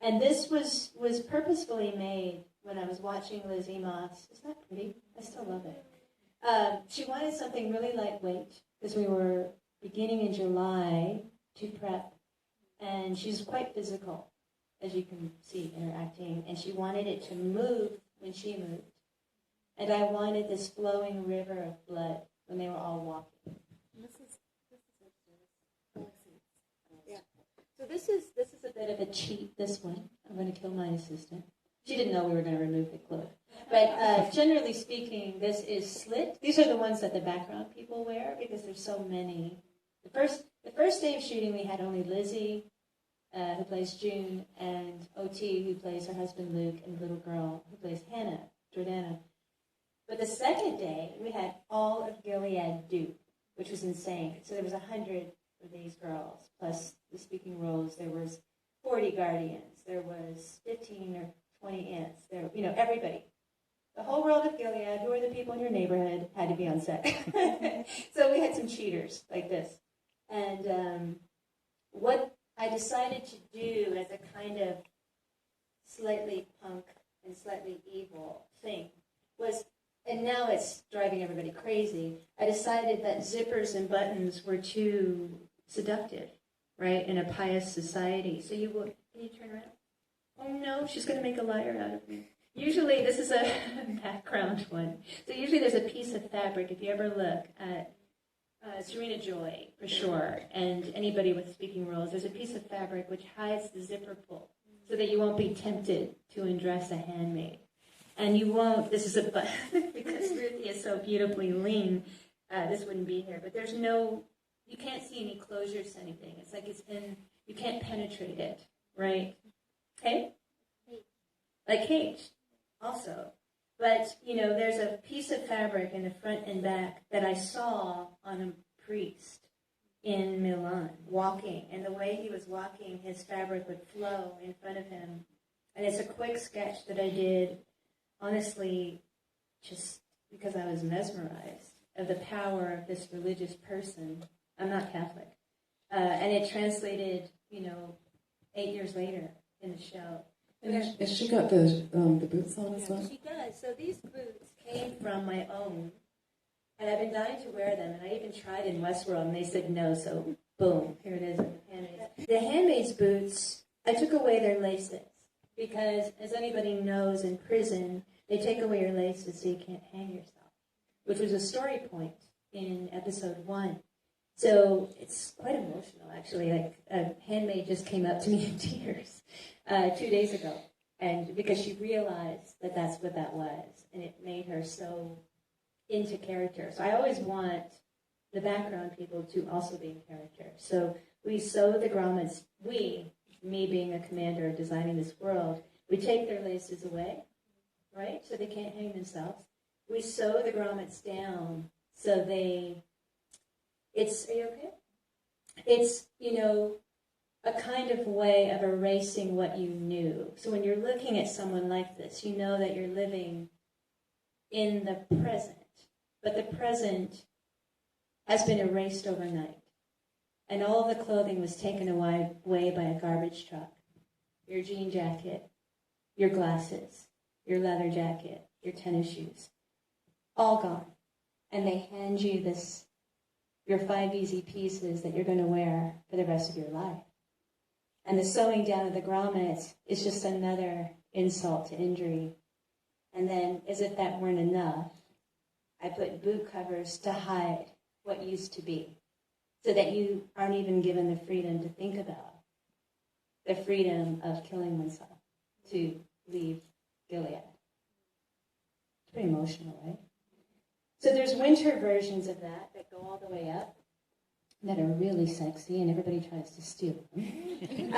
And this was purposefully made when I was watching Liz Moss. Isn't that pretty? I still love it. She wanted something really lightweight because we were beginning in July to prep. And she's quite physical, as you can see in her acting. And she wanted it to move when she moved. And I wanted this flowing river of blood when they were all walking. This is yeah. So this is a bit of a cheat, this one. I'm going to kill my assistant. She didn't know we were going to remove the cloak. But generally speaking, this is slit. These are the ones that the background people wear because there's so many. The first day of shooting, we had only Lizzie, who plays June, and O.T., who plays her husband Luke, and the little girl who plays Hannah, Jordana. But the second day, we had all of Gilead Duke, which was insane. So there was 100 of these girls, plus the speaking roles. There was 40 guardians. There was 15 or 20 aunts. There, everybody. The whole world of Gilead, who are the people in your neighborhood, had to be on set. So we had some cheaters like this. And what I decided to do as a kind of slightly punk and slightly evil thing was, and now it's driving everybody crazy, I decided that zippers and buttons were too seductive, right, in a pious society. So you would, can you turn around? Oh no, she's going to make a liar out of me. Usually, this is a background one. So usually there's a piece of fabric, if you ever look at Serena Joy, for sure, and anybody with speaking roles, there's a piece of fabric which hides the zipper pull so that you won't be tempted to undress a handmaid. And you won't, this is a button, because Ruthie is so beautifully lean, this wouldn't be here. But there's no, you can't see any closures to anything. It's like it's in, you can't penetrate it, right? Okay? Like cage, also. But, there's a piece of fabric in the front and back that I saw on a priest in Milan walking. And the way he was walking, his fabric would flow in front of him. And it's a quick sketch that I did, honestly, just because I was mesmerized of the power of this religious person. I'm not Catholic. And it translated, 8 years later in the show. And she got the boots on as well? She does. So these boots came from my own, and I've been dying to wear them, and I even tried in Westworld, and they said no, so boom, here it is with the Handmaids. The Handmaid's boots, I took away their laces, because as anybody knows, in prison, they take away your laces so you can't hang yourself, which was a story point in episode 1. So it's quite emotional, actually. Like, a handmaid just came up to me in tears 2 days ago, and because she realized that that's what that was, and it made her so into character. So I always want the background people to also be in character. So we sew the grommets, me being a commander designing this world, we take their laces away, right, so they can't hang themselves. We sew the grommets down so are you okay? It's, a kind of way of erasing what you knew. So when you're looking at someone like this, you know that you're living in the present, but the present has been erased overnight. And all the clothing was taken away by a garbage truck. Your jean jacket, your glasses, your leather jacket, your tennis shoes, all gone. And they hand you your 5 easy pieces that you're going to wear for the rest of your life. And the sewing down of the grommets is just another insult to injury. And then, as if that weren't enough, I put boot covers to hide what used to be, so that you aren't even given the freedom to think about the freedom of killing oneself to leave Gilead. It's pretty emotional, right? So there's winter versions of that go all the way up that are really sexy, and everybody tries to steal them.